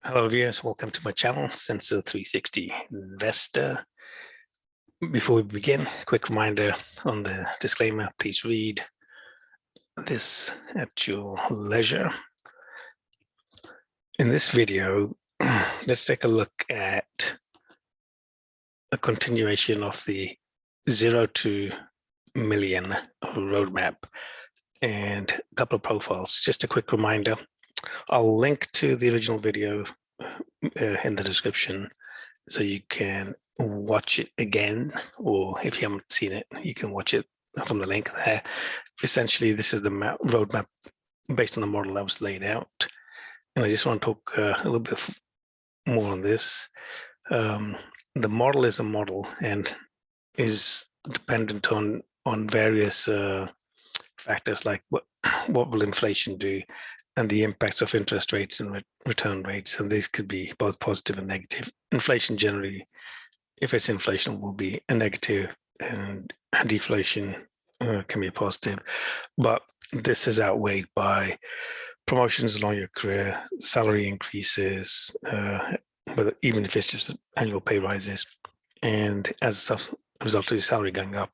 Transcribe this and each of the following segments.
Hello viewers, welcome to my channel, Sensor 360 Investor. Before we begin, quick reminder on the disclaimer, please read this at your leisure. In this video, let's take a look at a continuation of the 0 to million roadmap and a couple of profiles. Just a quick reminder, I'll link to the original video in the description so you can watch it again, or if you haven't seen it, you can watch it from the link there. Essentially, this is the roadmap based on the model that was laid out. And I just want to talk a little bit more on this. The model is a model and is dependent on various factors like what will inflation do, and the impacts of interest rates and return rates. And these could be both positive and negative. Inflation generally, if it's inflation, will be a negative, and deflation can be a positive. But this is outweighed by promotions along your career, salary increases, but even if it's just annual pay rises, and as a result of your salary going up,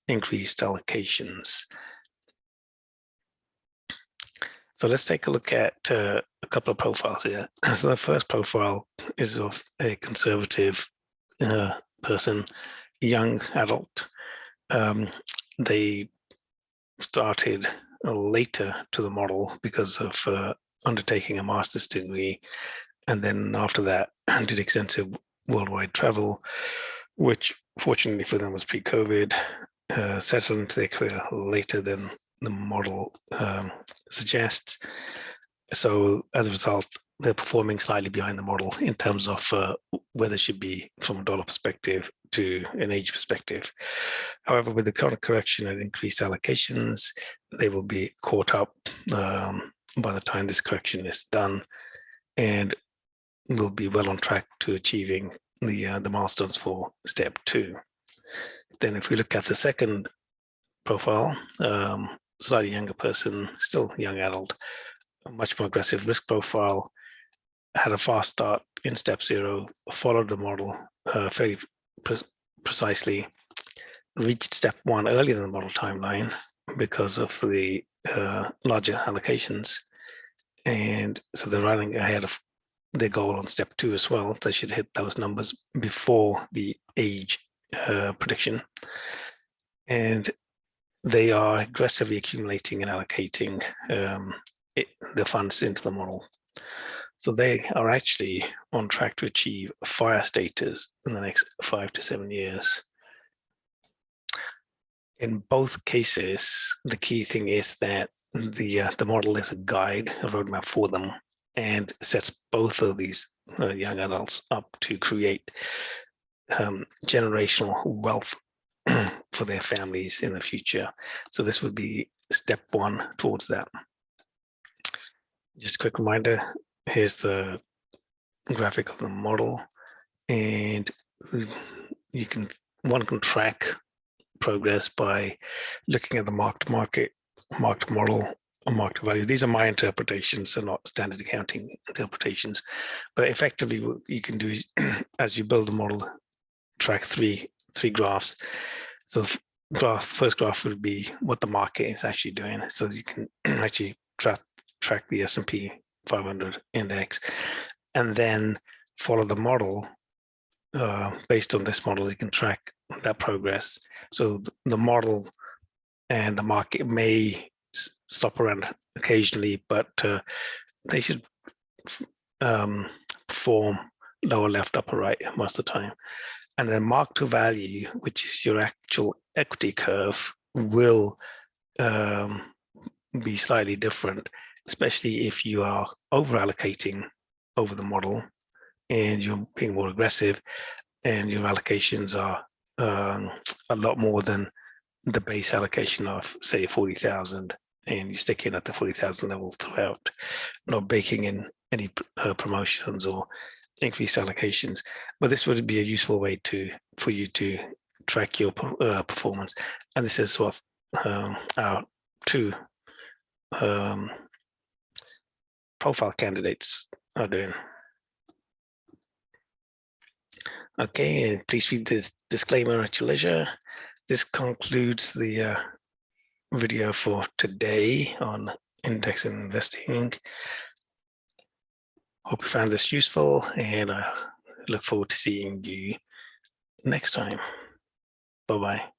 increased allocations. So let's take a look at a couple of profiles here. So the first profile is of a conservative person, young adult. They started later to the model because of undertaking a master's degree. And then after that, did extensive worldwide travel, which fortunately for them was pre-COVID, settled into their career later than the model suggests. So as a result, they're performing slightly behind the model in terms of where they should be from a dollar perspective to an age perspective. However, with the current correction and increased allocations, they will be caught up by the time this correction is done, and will be well on track to achieving the milestones for step 2. Then if we look at the second profile, slightly younger person, still young adult, a much more aggressive risk profile, had a fast start in step 0, followed the model fairly precisely, reached step 1 earlier than the model timeline because of the larger allocations. And so they're running ahead of their goal on step 2 as well. They should hit those numbers before the age prediction. And they are aggressively accumulating and allocating the funds into the model. So they are actually on track to achieve FIRE status in the next 5 to 7 years. In both cases, the key thing is that the model is a guide, a roadmap for them, and sets both of these young adults up to create generational wealth for their families in the future. So this would be step 1 towards that. Just a quick reminder, here's the graphic of the model, and one can track progress by looking at the marked market, marked model, or marked value. These are my interpretations, so not standard accounting interpretations. But effectively, what you can do is, as you build a model, track three graphs. So the first graph would be what the market is actually doing. So you can actually track the S&P 500 index, and then follow the model. Based on this model, you can track that progress. So the model and the market may stop around occasionally, but they should perform lower left, upper right most of the time. And then mark to value, which is your actual equity curve, will be slightly different, especially if you are over allocating over the model and you're being more aggressive and your allocations are a lot more than the base allocation of, say, 40,000, and you stick in at the 40,000 level throughout, not baking in any promotions or increased allocations. But this would be a useful way for you to track your performance. And this is what our 2 profile candidates are doing. Okay, and please read this disclaimer at your leisure. This concludes the video for today on index investing. Hope you found this useful, and I look forward to seeing you next time. Bye-bye.